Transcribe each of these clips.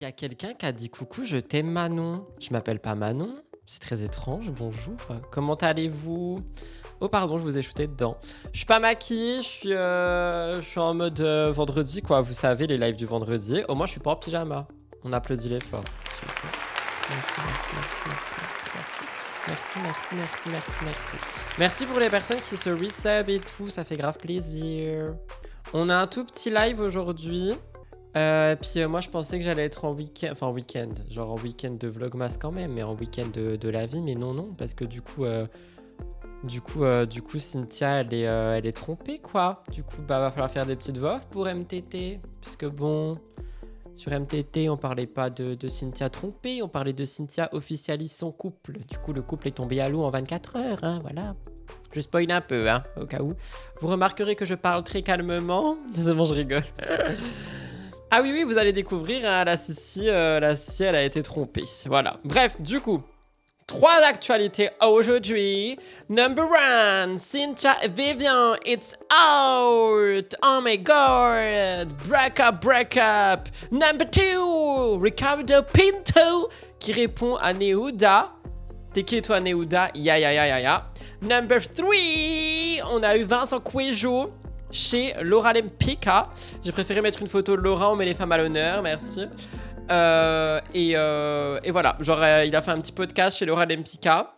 Il y a quelqu'un qui a dit coucou, je t'aime Manon. Je m'appelle pas Manon, c'est très étrange, bonjour. Comment allez-vous? Oh pardon, je vous ai shooté dedans. Je suis pas maquillée, je suis en mode vendredi quoi, vous savez les lives du vendredi. Au moins je suis pas en pyjama. On applaudit l'effort. s'il vous plaît. Merci, merci. Merci pour les personnes qui se resub et tout, ça fait grave plaisir. On a un tout petit live aujourd'hui. Puis moi je pensais que j'allais être en week-end, enfin en week-end, genre en week-end de Vlogmas quand même, mais en week-end de la vie, mais non, parce que du coup Cynthia elle est trompée quoi. Du coup bah va falloir faire des petites voix pour MTT, puisque bon, sur MTT on parlait pas de Cynthia trompée, on parlait de Cynthia officialise son couple. Du coup le couple est tombé à l'eau en 24 heures, hein, voilà. Je spoil un peu, hein, au cas où. Vous remarquerez que je parle très calmement. C'est bon, je rigole. Ah oui, vous allez découvrir, hein, la Sissi, elle a été trompée. Voilà. Bref, du coup, 3 actualités aujourd'hui. Number 1, Cynthia et Vivian, it's out. Oh my god. Break up. Number 2, Ricardo Pinto qui répond à Neuda. T'es qui toi, Neuda? Ya. Number 3, on a eu Vincent Cuejo chez Laura Lempicka. J'ai préféré mettre une photo de Laura, on met les femmes à l'honneur, merci. Et voilà, genre il a fait un petit podcast chez Laura Lempicka.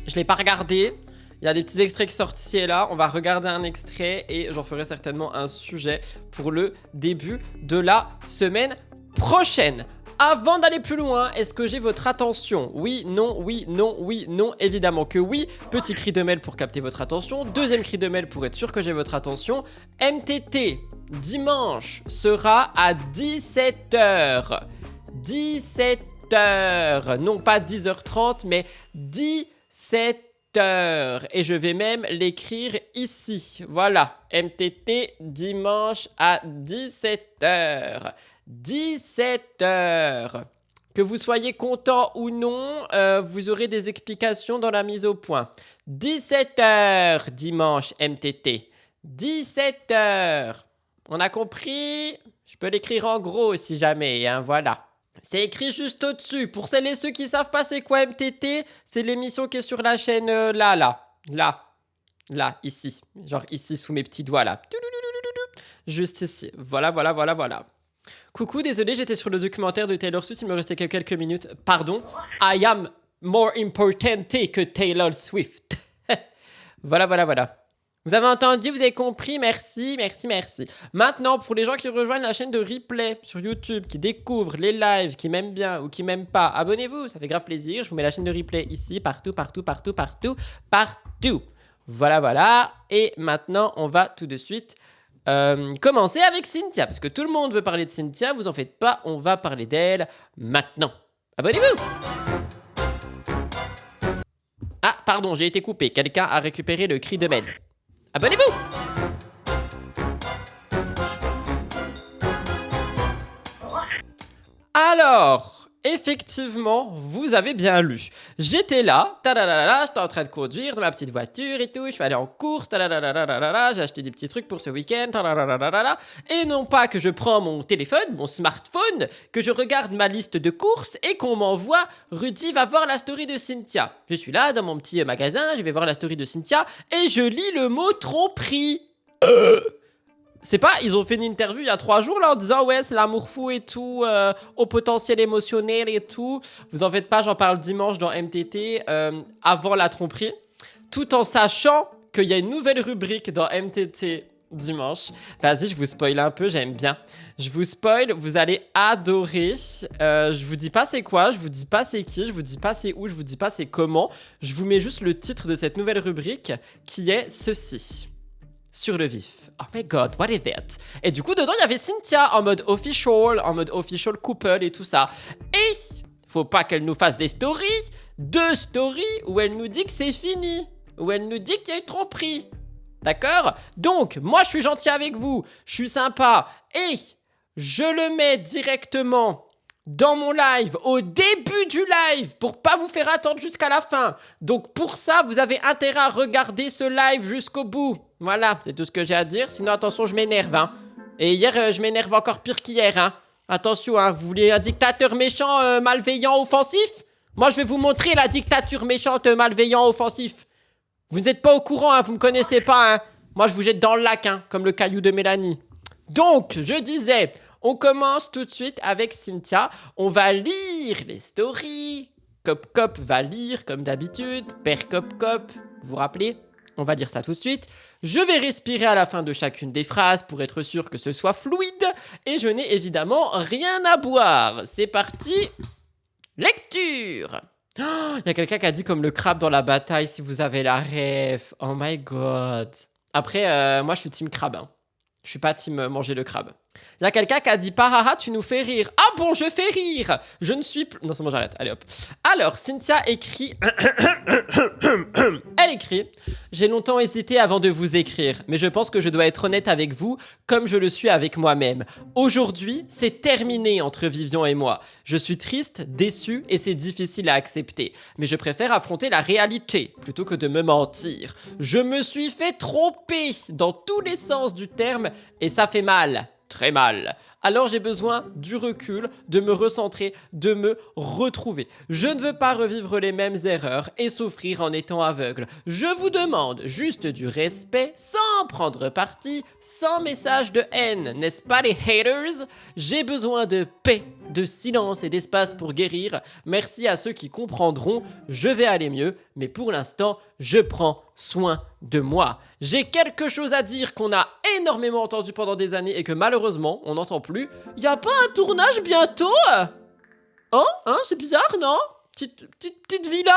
Je l'ai pas regardé. Il y a des petits extraits qui sortent ici et là. On va regarder un extrait et j'en ferai certainement un sujet pour le début de la semaine prochaine. Avant d'aller plus loin, est-ce que j'ai votre attention? Oui, non, évidemment que oui. Petit cri de mail pour capter votre attention. Deuxième cri de mail pour être sûr que j'ai votre attention. MTT, dimanche, sera à 17h. 17h. Non pas 10h30, mais 17h. Et je vais même l'écrire ici. Voilà, MTT, dimanche à 17h. 17h. Que vous soyez content ou non, vous aurez des explications dans la mise au point. 17h dimanche MTT. 17h. On a compris? Je peux l'écrire en gros si jamais, hein, voilà. C'est écrit juste au-dessus. Pour celles et ceux qui savent pas c'est quoi MTT, c'est l'émission qui est sur la chaîne là, ici. Genre ici sous mes petits doigts là. Juste ici. Voilà. Coucou, désolé, j'étais sur le documentaire de Taylor Swift, il me restait que quelques minutes. Pardon, I am more important que Taylor Swift. Voilà. Vous avez entendu, vous avez compris, merci. Maintenant, pour les gens qui rejoignent la chaîne de replay sur YouTube, qui découvrent les lives, qui m'aiment bien ou qui m'aiment pas, abonnez-vous, ça fait grave plaisir. Je vous mets la chaîne de replay ici, partout. Voilà. Et maintenant, on va tout de suite commencer avec Cynthia, parce que tout le monde veut parler de Cynthia, vous en faites pas, on va parler d'elle maintenant. Abonnez-vous! Ah, pardon, j'ai été coupé, quelqu'un a récupéré le cri de mail. Abonnez-vous! Alors, effectivement, vous avez bien lu. J'étais là, j'étais en train de conduire dans ma petite voiture et tout, je suis allé en course, j'ai acheté des petits trucs pour ce week-end, et non pas que je prends mon téléphone, mon smartphone, que je regarde ma liste de courses et qu'on m'envoie « Rudy va voir la story de Cynthia ». Je suis là dans mon petit magasin, je vais voir la story de Cynthia et je lis le mot « tromperie ». C'est pas, ils ont fait une interview il y a 3 jours là en disant ouais c'est l'amour fou et tout, au potentiel émotionnel et tout. Vous en faites pas, j'en parle dimanche dans MTT, avant la tromperie. Tout en sachant qu'il y a une nouvelle rubrique dans MTT dimanche. Vas-y, je vous spoil un peu, j'aime bien. Je vous spoil, vous allez adorer. Je vous dis pas c'est quoi, je vous dis pas c'est qui, je vous dis pas c'est où, je vous dis pas c'est comment. Je vous mets juste le titre de cette nouvelle rubrique qui est ceci. Sur le vif. Oh my god, what is that? Et du coup, dedans, il y avait Cynthia en mode official couple et tout ça. Et faut pas qu'elle nous fasse des stories, 2 stories où elle nous dit que c'est fini, où elle nous dit qu'il y a une tromperie. D'accord? Donc, moi, je suis gentil avec vous, je suis sympa, et je le mets directement dans mon live, au début du live, pour pas vous faire attendre jusqu'à la fin. Donc pour ça, vous avez intérêt à regarder ce live jusqu'au bout. Voilà, c'est tout ce que j'ai à dire. Sinon, attention, je m'énerve, hein. Et hier, je m'énerve encore pire qu'hier, hein. Attention, hein, vous voulez un dictateur méchant, malveillant, offensif? Moi, je vais vous montrer la dictature méchante, malveillant, offensif. Vous n'êtes pas au courant, hein, vous me connaissez pas, hein. Moi, je vous jette dans le lac, hein, comme le caillou de Mélanie. Donc, je disais, on commence tout de suite avec Cynthia. On va lire les stories. Cop Cop va lire, comme d'habitude. Père Cop Cop, vous vous rappelez? On va lire ça tout de suite. Je vais respirer à la fin de chacune des phrases pour être sûr que ce soit fluide. Et je n'ai évidemment rien à boire. C'est parti. Lecture. Il y a quelqu'un qui a dit comme le crabe dans la bataille, si vous avez la ref. Oh my god. Après, moi je suis team crabe, hein. Je suis pas team manger le crabe. Il y a quelqu'un qui a dit Paraha, tu nous fais rire. Ah bon, je fais rire. Je ne suis plus. Non, c'est bon, j'arrête. Allez hop. Alors, Cynthia écrit. Elle écrit. J'ai longtemps hésité avant de vous écrire, mais je pense que je dois être honnête avec vous, comme je le suis avec moi-même. Aujourd'hui, c'est terminé entre Vivian et moi. Je suis triste, déçu et c'est difficile à accepter. Mais je préfère affronter la réalité plutôt que de me mentir. Je me suis fait tromper dans tous les sens du terme et ça fait mal. Très mal. Alors j'ai besoin du recul, de me recentrer, de me retrouver. Je ne veux pas revivre les mêmes erreurs et souffrir en étant aveugle. Je vous demande juste du respect, sans prendre parti, sans message de haine, n'est-ce pas les haters? J'ai besoin de paix, de silence et d'espace pour guérir. Merci à ceux qui comprendront, je vais aller mieux, mais pour l'instant, je prends soin de moi. J'ai quelque chose à dire qu'on a énormément entendu pendant des années et que malheureusement, on n'entend plus. Y a pas un tournage bientôt? Oh, hein, c'est bizarre, non? Petite villa?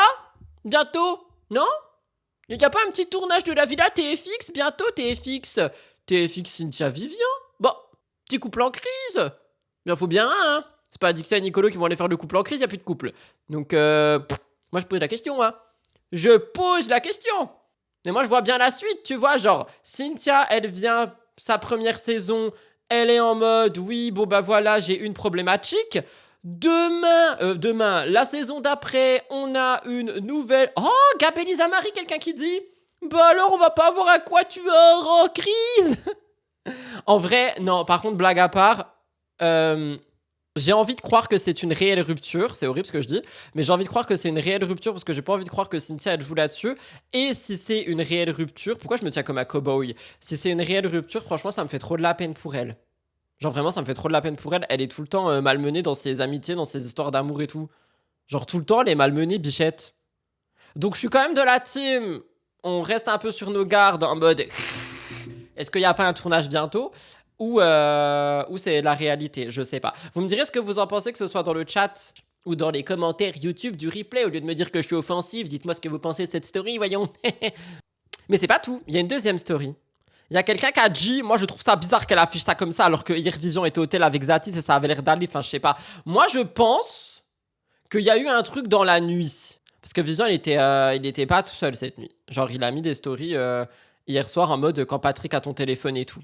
Bientôt? Non? Y a pas un petit tournage de la villa TFX bientôt, TFX? TFX Cynthia Vivian? Bon, petit couple en crise. Bien, faut bien, hein? C'est pas Dixie et Nicolo qui vont aller faire le couple en crise, y a plus de couple. Donc, moi je pose la question, hein. Je pose la question. Mais moi je vois bien la suite, tu vois, genre, Cynthia, elle vient, sa première saison, elle est en mode, oui, bon bah voilà, j'ai une problématique. Demain, la saison d'après, on a une nouvelle... Oh, Gab Elisa Marie, quelqu'un qui dit, bah alors on va pas avoir un quatuor en crise. En vrai, non, par contre, blague à part, j'ai envie de croire que c'est une réelle rupture. C'est horrible ce que je dis, mais j'ai envie de croire que c'est une réelle rupture parce que j'ai pas envie de croire que Cynthia elle joue là-dessus. Et si c'est une réelle rupture, pourquoi je me tiens comme un cowboy? Si c'est une réelle rupture, franchement, ça me fait trop de la peine pour elle. Genre vraiment, ça me fait trop de la peine pour elle. Elle est tout le temps malmenée dans ses amitiés, dans ses histoires d'amour et tout. Genre tout le temps, elle est malmenée, bichette. Donc je suis quand même de la team. On reste un peu sur nos gardes en mode... Est-ce qu'il n'y a pas un tournage bientôt? Ou c'est la réalité, je sais pas. Vous me direz ce que vous en pensez, que ce soit dans le chat ou dans les commentaires YouTube du replay. Au lieu de me dire que je suis offensive, dites-moi ce que vous pensez de cette story, voyons. Mais c'est pas tout, il y a une deuxième story. Il y a quelqu'un qui a dit, moi je trouve ça bizarre qu'elle affiche ça comme ça alors que hier Vivian était au hôtel avec Zatis et ça avait l'air d'aller, enfin je sais pas. Moi je pense qu'il y a eu un truc dans la nuit. Parce que Vivian il était pas tout seul cette nuit. Genre il a mis des stories hier soir en mode quand Patrick a ton téléphone et tout.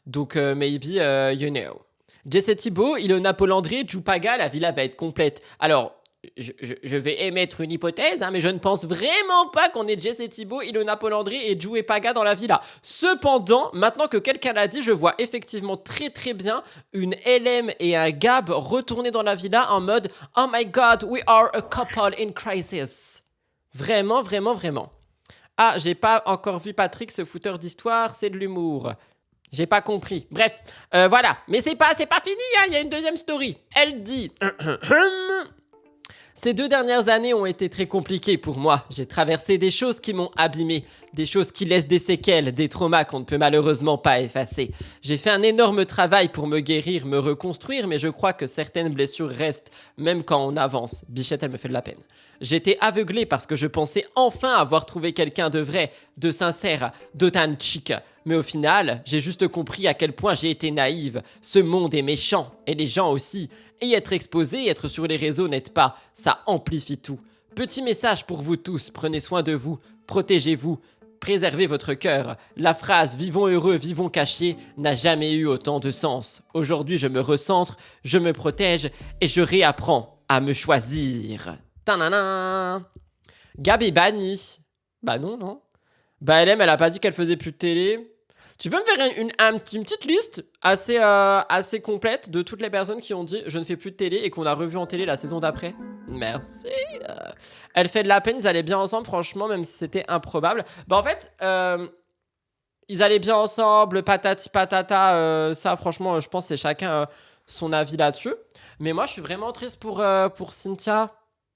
Donc, maybe, you know. Jesse Thibault, Ilona Polandré, Jupaga, la villa va être complète. Alors, je vais émettre une hypothèse, hein, mais je ne pense vraiment pas qu'on ait Jesse Thibault, Ilona Polandré et Ju et Paga dans la villa. Cependant, maintenant que quelqu'un l'a dit, je vois effectivement très très bien une LM et un Gab retourner dans la villa en mode « Oh my god, we are a couple in crisis ». Vraiment, vraiment, vraiment. Ah, j'ai pas encore vu Patrick, ce fouteur d'histoire, c'est de l'humour. J'ai pas compris. Bref, voilà. Mais c'est pas fini, hein. Il y a une deuxième story. Elle dit... Ces 2 dernières années ont été très compliquées pour moi. J'ai traversé des choses qui m'ont abîmé, des choses qui laissent des séquelles, des traumas qu'on ne peut malheureusement pas effacer. J'ai fait un énorme travail pour me guérir, me reconstruire, mais je crois que certaines blessures restent, même quand on avance. Bichette, elle me fait de la peine. J'étais aveuglé parce que je pensais enfin avoir trouvé quelqu'un de vrai, de sincère, d'authentique. Mais au final, j'ai juste compris à quel point j'ai été naïve. Ce monde est méchant, et les gens aussi. Et être exposé, être sur les réseaux n'aide pas, ça amplifie tout. Petit message pour vous tous, prenez soin de vous, protégez-vous, préservez votre cœur. La phrase « vivons heureux, vivons cachés » n'a jamais eu autant de sens. Aujourd'hui, je me recentre, je me protège, et je réapprends à me choisir. Tanana. Gab est banni. Bah non. Bah LM, elle a pas dit qu'elle faisait plus de télé. Tu peux me faire une petite liste assez complète de toutes les personnes qui ont dit je ne fais plus de télé et qu'on a revu en télé la saison d'après? Merci. Elle fait de la peine, ils allaient bien ensemble, franchement, même si c'était improbable. Bah, en fait, ils allaient bien ensemble, patati patata, ça, franchement, je pense que c'est chacun son avis là-dessus. Mais moi, je suis vraiment triste pour Cynthia.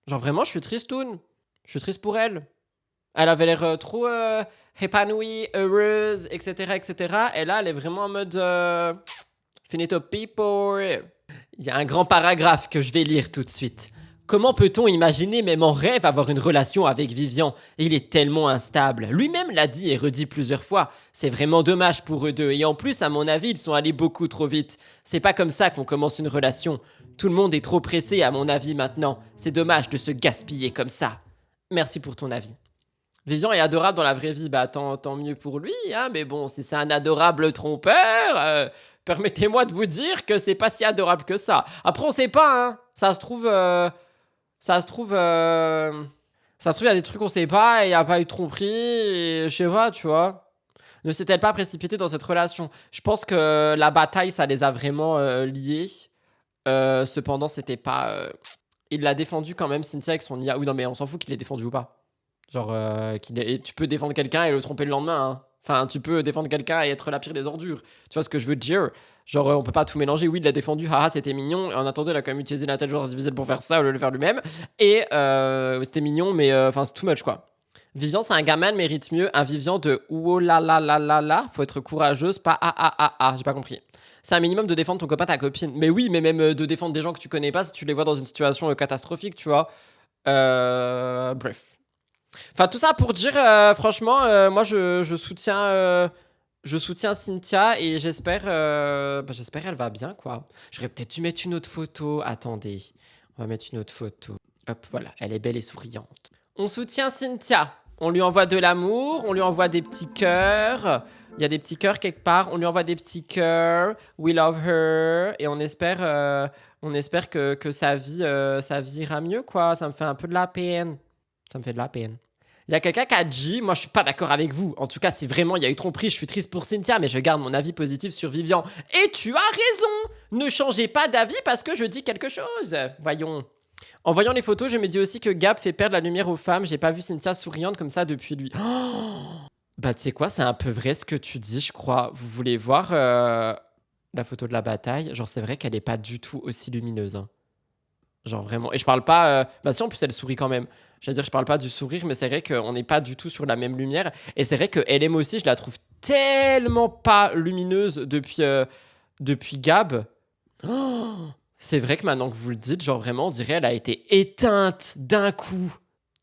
Genre, vraiment, je suis tristoun. Je suis triste pour elle. Elle avait l'air trop épanouie, heureuse, etc., etc. Et là, elle est vraiment en mode finito people. Il y a un grand paragraphe que je vais lire tout de suite. Comment peut-on imaginer, même en rêve, avoir une relation avec Vivian? Il est tellement instable. Lui-même l'a dit et redit plusieurs fois. C'est vraiment dommage pour eux deux. Et en plus, à mon avis, ils sont allés beaucoup trop vite. C'est pas comme ça qu'on commence une relation. Tout le monde est trop pressé, à mon avis, maintenant. C'est dommage de se gaspiller comme ça. Merci pour ton avis. Vivian est adorable dans la vraie vie, bah tant mieux pour lui, hein, mais bon, si c'est un adorable trompeur, permettez-moi de vous dire que c'est pas si adorable que ça. Après, on sait pas, hein, ça se trouve, il y a des trucs qu'on sait pas et il y a pas eu de tromperie, et je sais pas, tu vois. Ne s'est-elle pas précipitée dans cette relation? Je pense que la bataille, ça les a vraiment liés. Cependant, c'était pas... Il l'a défendu quand même, Cynthia, avec son IA. Oui, non, mais on s'en fout qu'il l'ait défendu ou pas. Genre, tu peux défendre quelqu'un et le tromper le lendemain. Hein. Enfin, tu peux défendre quelqu'un et être la pire des ordures. Tu vois ce que je veux dire? Genre, on peut pas tout mélanger. Oui, il l'a défendu, haha, c'était mignon. Et en attendant, il a quand même utilisé l'intelligence artificielle pour faire ça au lieu de le faire lui-même. Et c'était mignon, mais enfin, c'est too much, quoi. Vivian, c'est un gamin, mérite mieux. Un Vivian de oh là là là là là. Faut être courageuse, pas ah ah ah ah. J'ai pas compris. C'est un minimum de défendre ton copain, ta copine. Mais oui, mais même de défendre des gens que tu connais pas si tu les vois dans une situation catastrophique, tu vois. Bref. Enfin, tout ça pour dire, franchement, moi, je soutiens Cynthia et j'espère elle va bien, quoi. J'aurais peut-être dû mettre une autre photo. Attendez, on va mettre une autre photo. Hop, voilà, elle est belle et souriante. On soutient Cynthia. On lui envoie de l'amour, on lui envoie des petits cœurs. Il y a des petits cœurs quelque part. On lui envoie des petits cœurs. We love her. Et on espère que sa vie ira mieux, quoi. Ça me fait un peu de la peine. Ça me fait de la peine. Il y a quelqu'un qui a dit, moi je suis pas d'accord avec vous. En tout cas, si vraiment il y a eu tromperie, je suis triste pour Cynthia, mais je garde mon avis positif sur Vivian. Et tu as raison. Ne changez pas d'avis parce que je dis quelque chose. Voyons. En voyant les photos, je me dis aussi que Gab fait perdre la lumière aux femmes. J'ai pas vu Cynthia souriante comme ça depuis lui. Oh, bah tu sais quoi, c'est un peu vrai ce que tu dis, je crois. Vous voulez voir la photo de la bataille? Genre c'est vrai qu'elle est pas du tout aussi lumineuse. Hein. Genre vraiment. Et je parle pas. Bah si, en plus, elle sourit quand même. J'allais dire, je parle pas du sourire, mais c'est vrai qu'on n'est pas du tout sur la même lumière. Et c'est vrai que LM aussi, je la trouve tellement pas lumineuse depuis Gab. Oh, c'est vrai que maintenant que vous le dites, genre vraiment, on dirait elle a été éteinte d'un coup.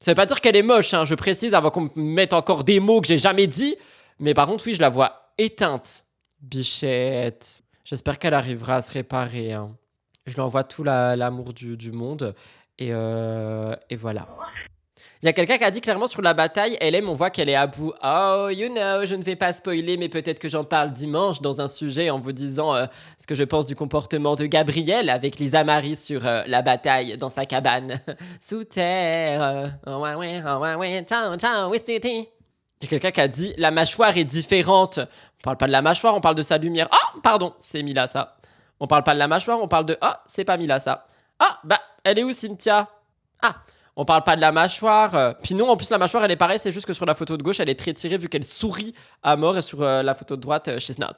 Ça veut pas dire qu'elle est moche, hein, je précise, avant qu'on me mette encore des mots que j'ai jamais dit. Mais par contre, oui, je la vois éteinte. Bichette. J'espère qu'elle arrivera à se réparer. Hein. Je lui envoie tout l'amour du monde. Et voilà. Il y a quelqu'un qui a dit clairement sur la bataille, LM, on voit qu'elle est à bout. Oh, you know, je ne vais pas spoiler, mais peut-être que j'en parle dimanche dans un sujet en vous disant ce que je pense du comportement de Gabriel avec Lisa Marie sur la bataille dans sa cabane. Sous terre. Ciao, ciao, Il y a quelqu'un qui a dit, la mâchoire est différente. On parle pas de la mâchoire, on parle de sa lumière. Oh, pardon, c'est Mila ça. On parle pas de la mâchoire, on parle de... Ah, c'est pas Mila ça. Ah, bah, elle est où Cynthia? Ah, on parle pas de la mâchoire. Puis non, en plus, la mâchoire, elle est pareille, c'est juste que sur la photo de gauche, elle est très tirée vu qu'elle sourit à mort et sur la photo de droite, she's not.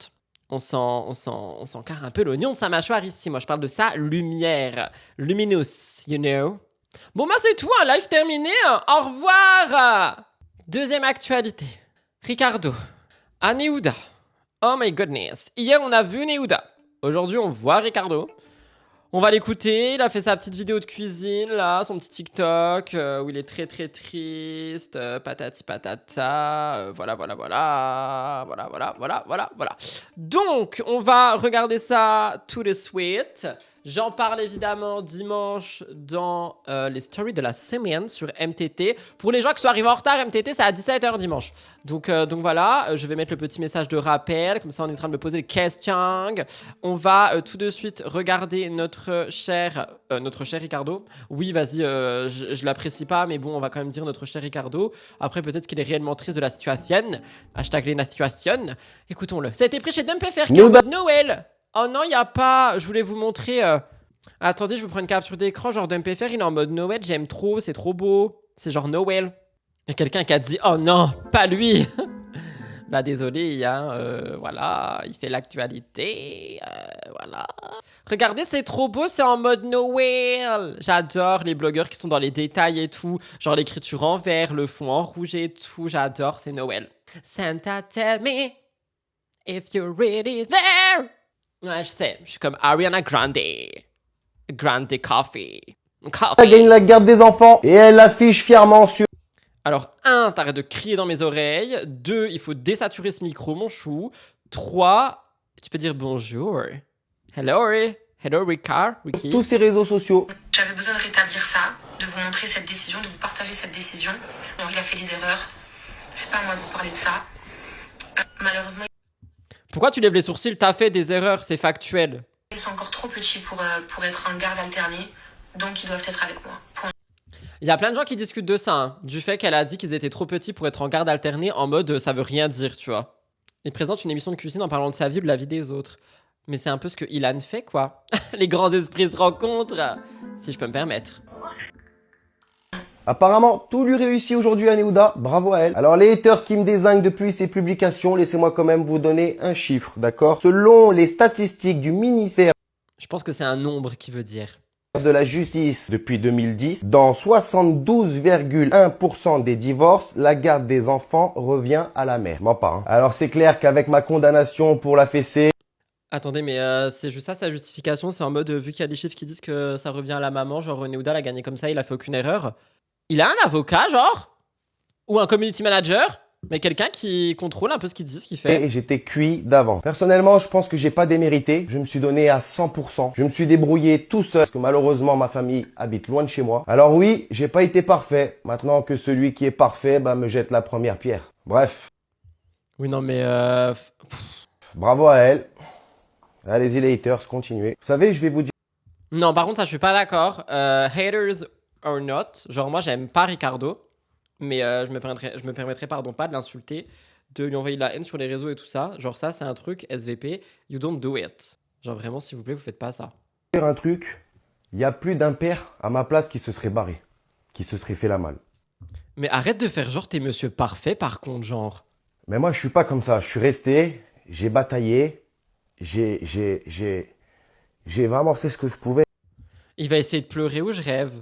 On sent carre un peu l'oignon de sa mâchoire ici. Moi, je parle de sa lumière. Luminous, you know. Bon, bah, c'est tout, un live terminé. Au revoir. Deuxième actualité. Ricardo. À Neouda. Oh my goodness. Hier, on a vu Neouda. Aujourd'hui, on voit Ricardo. On va l'écouter. Il a fait sa petite vidéo de cuisine, là, son petit TikTok, où il est très très triste. Patati patata. Voilà. Donc, on va regarder ça tout de suite. J'en parle évidemment dimanche dans les stories de la semaine sur MTT. Pour les gens qui sont arrivés en retard, MTT c'est à 17h dimanche. Donc voilà, je vais mettre le petit message de rappel, comme ça on est en train de me poser des questions. On va tout de suite regarder notre cher Ricardo. Oui, vas-y, je l'apprécie pas, mais bon, on va quand même dire notre cher Ricardo. Après, peut-être qu'il est réellement triste de la situation. Hashtag la situation. Écoutons-le. Ça a été pris chez DumpFR qui est en mode Noël. Oh non, il n'y a pas. Je voulais vous montrer. Attendez, je vous prends une capture d'écran. Genre DumpFR, il est en mode Noël. J'aime trop, c'est trop beau. C'est genre Noël. Il y a quelqu'un qui a dit oh non, pas lui. Bah désolé, hein, voilà, il fait l'actualité, voilà. Regardez, c'est trop beau, c'est en mode Noël. J'adore les blogueurs qui sont dans les détails et tout. Genre l'écriture en vert, le fond en rouge et tout. J'adore, c'est Noël. Santa, tell me if you're really there. Ouais, je sais, je suis comme Ariana Grande. Grande Coffee. Elle gagne la garde des enfants et elle l'affiche fièrement sur... Alors, 1, t'arrêtes de crier dans mes oreilles. 2, il faut désaturer ce micro, mon chou. 3, tu peux dire bonjour. Hello, hello, Ricky. tous ses réseaux sociaux. J'avais besoin de rétablir ça, de vous montrer cette décision, de vous partager cette décision. Alors, il a fait des erreurs. C'est pas à moi de vous parler de ça. Malheureusement, Pourquoi tu lèves les sourcils? T'as fait des erreurs, c'est factuel. ils sont encore trop petits pour être en garde alternée. Donc, ils doivent être avec moi. Point. Il y a plein de gens qui discutent de ça, hein, du fait qu'elle a dit qu'ils étaient trop petits pour être en garde alternée, en mode ça veut rien dire, tu vois. Il présente une émission de cuisine en parlant de sa vie ou de la vie des autres. Mais c'est un peu ce que Ilan fait, quoi. Les grands esprits se rencontrent, si je peux me permettre. Apparemment, tout lui réussit aujourd'hui à Neouda, bravo à elle. Alors les haters qui me désignent depuis ces publications, laissez-moi quand même vous donner un chiffre, d'accord? Selon les statistiques du ministère Je pense que c'est un nombre qui veut dire. de la justice depuis 2010, dans 72,1% des divorces, la garde des enfants revient à la mère. Mens pas, hein. Alors c'est clair qu'avec ma condamnation pour la fessée, Attendez, mais c'est juste ça sa justification? C'est en mode, vu qu'il y a des chiffres qui disent que ça revient à la maman, genre Neouda l'a gagné comme ça, il a fait aucune erreur. Il a un avocat, genre? Ou un community manager? Mais quelqu'un qui contrôle un peu ce qu'il dit, ce qu'il fait. et j'étais cuit d'avant. Personnellement, je pense que j'ai pas démérité. Je me suis donné à 100%. Je me suis débrouillé tout seul parce que malheureusement, ma famille habite loin de chez moi. Alors oui, j'ai pas été parfait. Maintenant que celui qui est parfait, me jette la première pierre. Bref, Oui, non, mais bravo à elle. Allez-y les haters, continuez. Vous savez, je vais vous dire non, par contre, ça, je suis pas d'accord. Haters or not. Genre, moi, j'aime pas Ricardo. Mais je me permettrai, pardon, pas de l'insulter, de lui envoyer de la haine sur les réseaux et tout ça. Genre, ça, c'est un truc, SVP, you don't do it. Genre, vraiment, s'il vous plaît, vous faites pas ça. un truc. Il y a plus d'un père à ma place qui se serait barré. Qui se serait fait la malle. Mais arrête de faire genre, t'es monsieur parfait, par contre, genre. Mais moi, je suis pas comme ça. Je suis resté, j'ai bataillé, j'ai vraiment fait ce que je pouvais. Il va essayer de pleurer ou je rêve?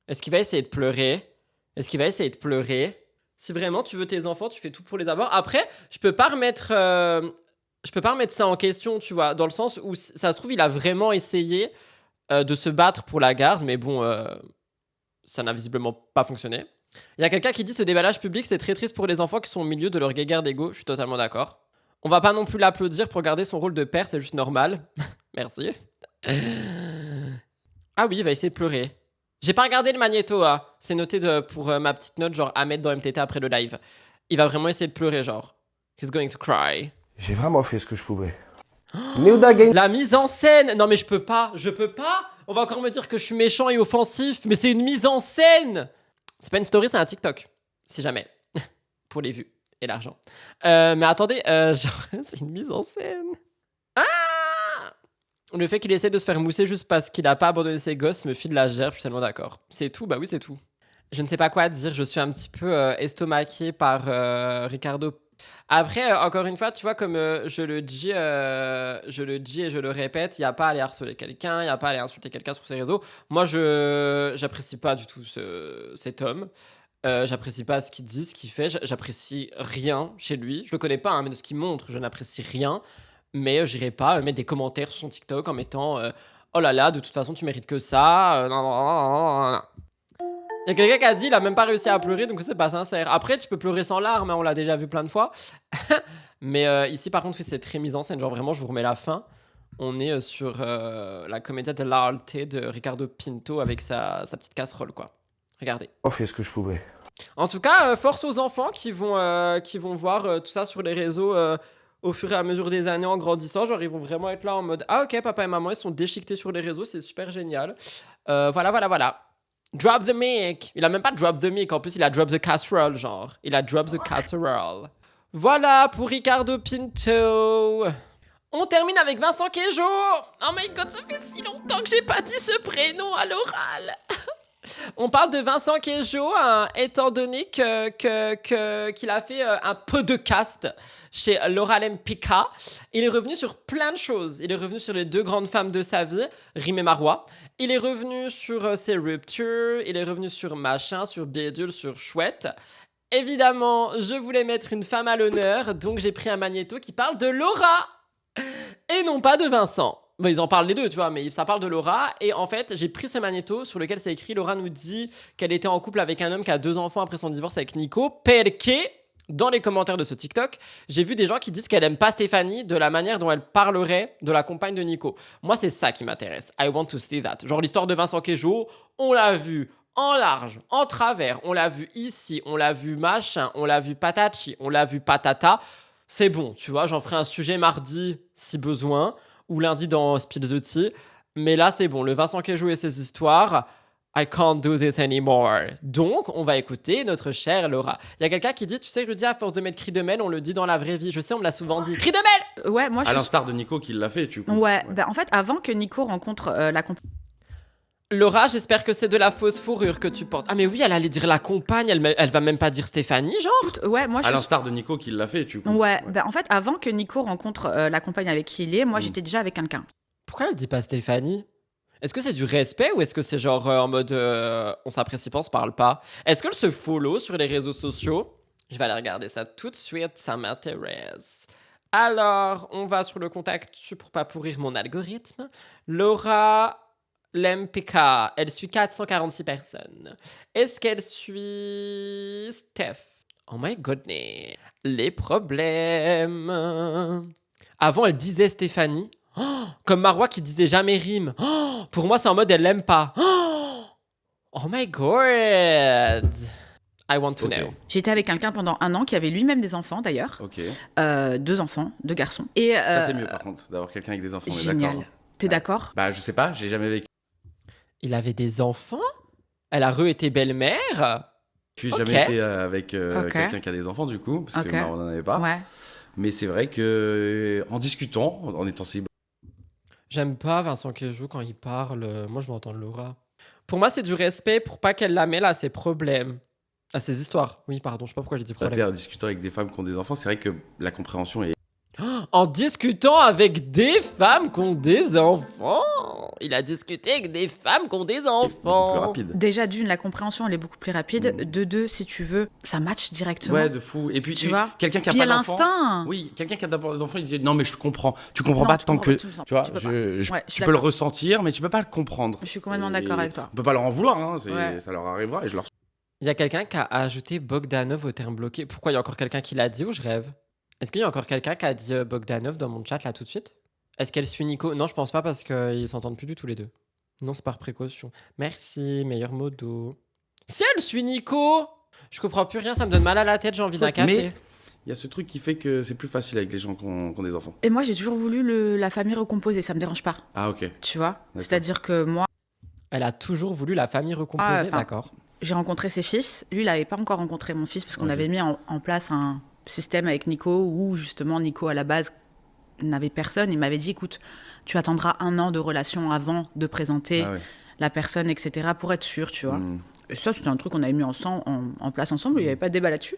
Est-ce qu'il va essayer de pleurer? Est-ce qu'il va essayer de pleurer? Si vraiment tu veux tes enfants, tu fais tout pour les avoir. Après, je peux pas remettre ça en question, tu vois, dans le sens où ça se trouve, il a vraiment essayé de se battre pour la garde, mais bon, ça n'a visiblement pas fonctionné. Il y a quelqu'un qui dit ce déballage public, c'est très triste pour les enfants qui sont au milieu de leur guéguerre d'ego. Je suis totalement d'accord. On va pas non plus l'applaudir pour garder son rôle de père, c'est juste normal. Merci. Ah oui, il va essayer de pleurer. J'ai pas regardé le magnéto, hein. C'est noté pour ma petite note, genre à mettre dans MTT après le live. Il va vraiment essayer de pleurer, genre. He's going to cry. J'ai vraiment fait ce que je pouvais. Neouda gagne La mise en scène! Non mais je peux pas. On va encore me dire que je suis méchant et offensif, mais c'est une mise en scène! C'est pas une story, c'est un TikTok. Si jamais. Pour les vues et l'argent. Mais attendez, genre, c'est une mise en scène. Le fait qu'il essaie de se faire mousser juste parce qu'il a pas abandonné ses gosses me file la gerbe, je suis tellement d'accord. C'est tout, bah oui, c'est tout. Je ne sais pas quoi dire, je suis un petit peu estomaqué par Ricardo. Après, encore une fois, tu vois, comme je le dis et je le répète, il n'y a pas à aller harceler quelqu'un, il n'y a pas à aller insulter quelqu'un sur ses réseaux. Moi, j'apprécie pas du tout cet homme. J'apprécie pas ce qu'il dit, ce qu'il fait. J'apprécie rien chez lui. Je le connais pas, hein, mais de ce qu'il montre, je n'apprécie rien. Mais j'irai pas mettre des commentaires sur son TikTok en mettant oh là là, de toute façon, tu mérites que ça. Non, non, non, non, non. Il y a quelqu'un qui a dit il a même pas réussi à pleurer, donc c'est pas sincère. Après, tu peux pleurer sans larmes, hein, on l'a déjà vu plein de fois. Mais ici, par contre, oui, c'est très mise en scène. Genre vraiment, je vous remets la fin On est sur la commedia dell'arte de Ricardo Pinto avec sa petite casserole, quoi. Regardez. Oh, fait ce que je pouvais. En tout cas, force aux enfants qui vont voir tout ça sur les réseaux au fur et à mesure des années en grandissant. Genre, ils vont vraiment être là en mode « Ah ok, papa et maman, ils sont déchiquetés sur les réseaux, c'est super génial. » Voilà. Drop the mic. Il a même pas drop the mic, en plus il a drop the casserole, genre. Il a drop the casserole. Voilà pour Ricardo Pinto. On termine avec Vincent Queijo. Oh my god, ça fait si longtemps que j'ai pas dit ce prénom à l'oral. On parle de Vincent Queijo, étant donné qu'il a fait un podcast chez Laura Lempicka. Il est revenu sur plein de choses. Il est revenu sur les 2 grandes femmes de sa vie, Rim et Marois. Il est revenu sur ses ruptures. Il est revenu sur machin, sur bidule, sur chouette. Évidemment, je voulais mettre une femme à l'honneur, donc j'ai pris un magnéto qui parle de Laura et non pas de Vincent. Bon, ils en parlent les deux, tu vois, mais ça parle de Laura. Et en fait, j'ai pris ce magnéto sur lequel c'est écrit Laura nous dit qu'elle était en couple avec un homme qui a 2 enfants après son divorce avec Nico. Perché, dans les commentaires de ce TikTok, j'ai vu des gens qui disent qu'elle aime pas Stéphanie de la manière dont elle parlerait de la compagne de Nico. Moi, c'est ça qui m'intéresse. I want to see that. Genre l'histoire de Vincent Queijo, on l'a vu en large, en travers, on l'a vu ici, on l'a vu machin, on l'a vu patati, on l'a vu patata. C'est bon, tu vois, j'en ferai un sujet mardi si besoin, ou lundi dans Spill the Tea. Mais là, c'est bon, le Vincent Queijo et ses histoires, I can't do this anymore. Donc, on va écouter notre chère Laura. Il y a quelqu'un qui dit, tu sais, Rudy, à force de mettre cri de mêle, on le dit dans la vraie vie. Je sais, on me l'a souvent dit. Cri de mêle. Ouais, moi je À suis... l'instar de Nico qui l'a fait, du coup. Ouais, bah, en fait, avant que Nico rencontre la compagne. Laura, j'espère que c'est de la fausse fourrure que tu portes. Ah mais oui, elle allait dire la compagne, elle va même pas dire Stéphanie, genre. Ouais, moi je À suis... l'instar de Nico qui l'a fait, du coup. Ouais, bah, en fait, avant que Nico rencontre la compagne avec qui il est, moi j'étais déjà avec quelqu'un. Pourquoi elle dit pas Stéphanie? Est-ce que c'est du respect ou est-ce que c'est genre en mode on s'apprécie pas, on se parle pas? Est-ce qu'elle se follow sur les réseaux sociaux? Je vais aller regarder ça tout de suite, ça m'intéresse. Alors, on va sur le contact pour pas pourrir mon algorithme. Laura Lempicka, elle suit 446 personnes. Est-ce qu'elle suit Steph? Oh my goodness. Les problèmes. Avant, elle disait Stéphanie. Oh, comme Marois qui disait jamais rime. Oh, pour moi, c'est en mode elle l'aime pas. Oh my god. I want to Ok. know. J'étais avec quelqu'un pendant 1 an qui avait lui-même des enfants d'ailleurs. Ok. 2 enfants, 2 garçons. Et Ça, c'est mieux, par contre, d'avoir quelqu'un avec des enfants. on est génial. d'accord. T'es Ouais. d'accord? Bah, je sais pas, j'ai jamais vécu. Il avait des enfants? Elle a été belle-mère? J'ai Ok. jamais été avec Ok. quelqu'un qui a des enfants, du coup, parce Ok. que on n'en avait pas. Ouais. Mais c'est vrai que en discutant, en étant célibataire, J'aime pas Vincent Queijo quand il parle. Moi, je veux entendre Laura. Pour moi, c'est du respect pour pas qu'elle la mêle à ses problèmes. À ses histoires. Oui, pardon, je sais pas pourquoi j'ai dit problème. en discutant avec des femmes qui ont des enfants, c'est vrai que la compréhension est. En discutant avec des femmes qui ont des enfants. Il a discuté avec des femmes qui ont des beaucoup plus enfants. rapide. Déjà, d'une, la compréhension, elle est beaucoup plus rapide. De 2, si tu veux, ça match directement. Ouais, de fou. Et puis, Tu vois? quelqu'un qui a Puis pas à d'enfant. l'instinct. Oui, quelqu'un qui a d'abord des enfants, il dit non, mais je comprends. Tu comprends Non, pas tu tant comprends que. pas, tu le sens. Tu vois, Tu peux pas. je- Ouais, je suis tu peux le d'accord. ressentir, mais tu peux pas le comprendre. Je suis complètement Et d'accord avec toi. On peut pas leur en vouloir, hein, Ouais. ça leur arrivera et je leur. Il y a quelqu'un qui a ajouté Bogdanov au terme bloqué. Pourquoi il y a encore quelqu'un qui l'a dit ou je rêve? Est-ce qu'il y a encore quelqu'un qui a dit Bogdanov dans mon chat là tout de suite? Est-ce qu'elle suit Nico? Non, je pense pas parce qu'ils s'entendent plus du tout les deux. Non, c'est par précaution. Merci, meilleur modo. Si elle suit Nico! Je comprends plus rien, ça me donne mal à la tête, j'ai envie d'un café. Mais il y a ce truc qui fait que c'est plus facile avec les gens qui ont des enfants. Et moi, j'ai toujours voulu la famille recomposée, ça me dérange pas. Ah, ok. Tu vois? C'est-à-dire que moi, Elle a toujours voulu la famille recomposée, Ah, enfin, d'accord. j'ai rencontré ses fils. Lui, il n'avait pas encore rencontré mon fils parce qu'on Ok. avait mis en place un système avec Nico où justement Nico à la base n'avait personne. Il m'avait dit, écoute, tu attendras 1 an de relation avant de présenter Ah ouais. la personne, etc. pour être sûr, tu vois. Hmm. Et ça, c'était un truc qu'on avait mis en place ensemble. Il n'y avait pas de débat là-dessus.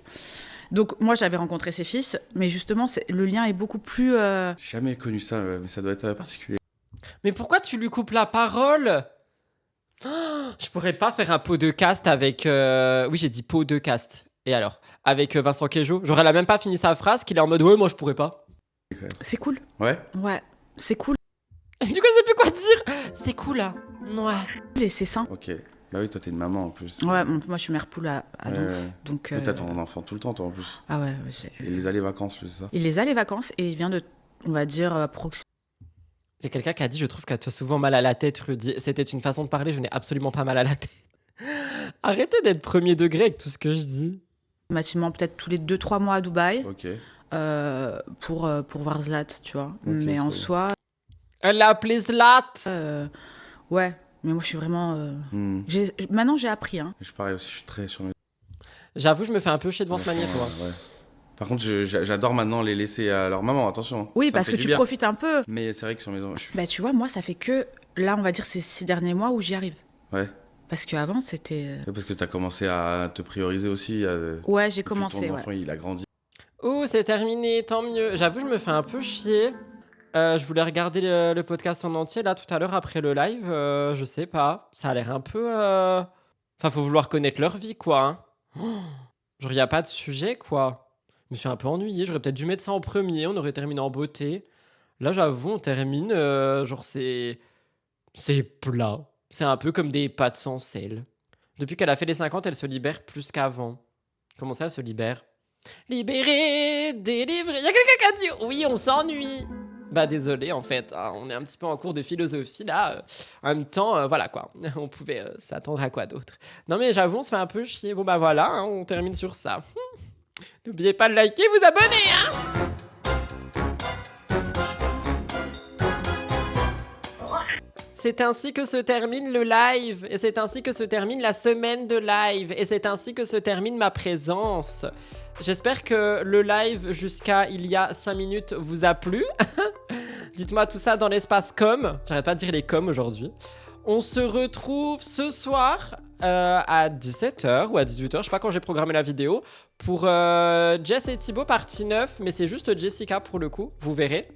Donc moi, j'avais rencontré ses fils, mais justement, le lien est beaucoup plus... J'ai jamais connu ça, mais ça doit être particulier. Mais pourquoi tu lui coupes la parole? Je pourrais pas faire un pot de cast avec... Oui, j'ai dit pot de cast. Et alors? Avec Vincent Queijo. J'aurais là même pas fini sa phrase qu'il est en mode ouais, moi je pourrais pas. C'est cool. Ouais. Ouais, c'est cool. Et du coup, je sais plus quoi dire. C'est cool là. Ouais. Et c'est sain. Ok. Bah oui, toi t'es une maman en plus. Ouais, moi je suis mère poule à Ouais, donf. ouais. Donc, Mais t'as ton enfant tout le temps, toi en plus. Ah ouais, Et les allées vacances, c'est ça? il les a les vacances et il vient de, on va dire, approximativement J'ai quelqu'un qui a dit, je trouve que tu as souvent mal à la tête, Rudy. C'était une façon de parler, je n'ai absolument pas mal à la tête. Arrêtez d'être premier degré avec tout ce que je dis. Bâtiment peut-être tous les 2-3 mois à Dubaï Ok. pour voir Zlat, tu vois. Mais trop en bien. soi, Elle l'a appelé Zlat. ouais. Mais moi, je suis vraiment... Hmm. Maintenant, j'ai appris. Hein. Je pareil aussi, je suis très sur mes. J'avoue, je me fais un peu chier devant ce magnéto. Hein. Ouais. Par contre, j'adore maintenant les laisser à leur maman, attention. Oui, Ça me parce fait que du tu bien. profites un peu. Mais c'est vrai que sur mes enfants, Bah, tu vois, moi, ça fait que, là, on va dire, ces 6 derniers mois où j'y arrive. Ouais. Parce qu'avant, c'était... Ouais, parce que t'as commencé à te prioriser aussi. Ouais, j'ai Depuis commencé, ton ouais. enfant, il a grandi. Oh, c'est terminé, tant mieux. J'avoue, je me fais un peu chier. Je voulais regarder le podcast en entier, là, tout à l'heure, après le live. Je sais pas. Ça a l'air un peu... Enfin, faut vouloir connaître leur vie, quoi. Hein. Oh, genre, y a pas de sujet, quoi. Je me suis un peu ennuyé. J'aurais peut-être dû mettre ça en premier. On aurait terminé en beauté. Là, j'avoue, on termine... genre, c'est plat. C'est un peu comme des pâtes sans sel. Depuis qu'elle a fait les 50, elle se libère plus qu'avant. Comment ça, elle se libère? Libéré, délivré. Il y a quelqu'un qui a dit oui, on s'ennuie. Bah désolé en fait, hein, on est un petit peu en cours de philosophie là. En même temps, voilà quoi, on pouvait s'attendre à quoi d'autre. Non mais j'avoue, on se fait un peu chier. Bon bah voilà, hein, on termine sur ça. N'oubliez pas de liker, vous abonner. Hein. C'est ainsi que se termine le live, et c'est ainsi que se termine la semaine de live, et c'est ainsi que se termine ma présence. J'espère que le live jusqu'à il y a 5 minutes vous a plu. Dites-moi tout ça dans l'espace com. J'arrête pas de dire les com aujourd'hui. On se retrouve ce soir à 17h ou à 18h, je sais pas quand j'ai programmé la vidéo, pour Jess et Thibaut partie 9, mais c'est juste Jessica pour le coup, vous verrez.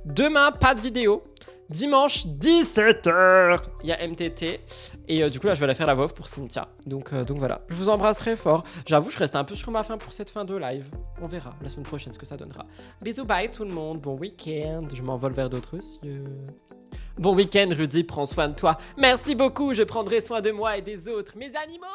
Demain, pas de vidéo. Dimanche 17h, il y a MTT. Et du coup là je vais aller faire la voix off pour Cynthia. Donc voilà, je vous embrasse très fort. J'avoue je reste un peu sur ma faim pour cette fin de live. On verra la semaine prochaine ce que ça donnera. Bisous, bye tout le monde, bon week-end. Je m'envole vers d'autres cieux. Bon week-end Rudy, prends soin de toi. Merci beaucoup, je prendrai soin de moi et des autres, mes animaux.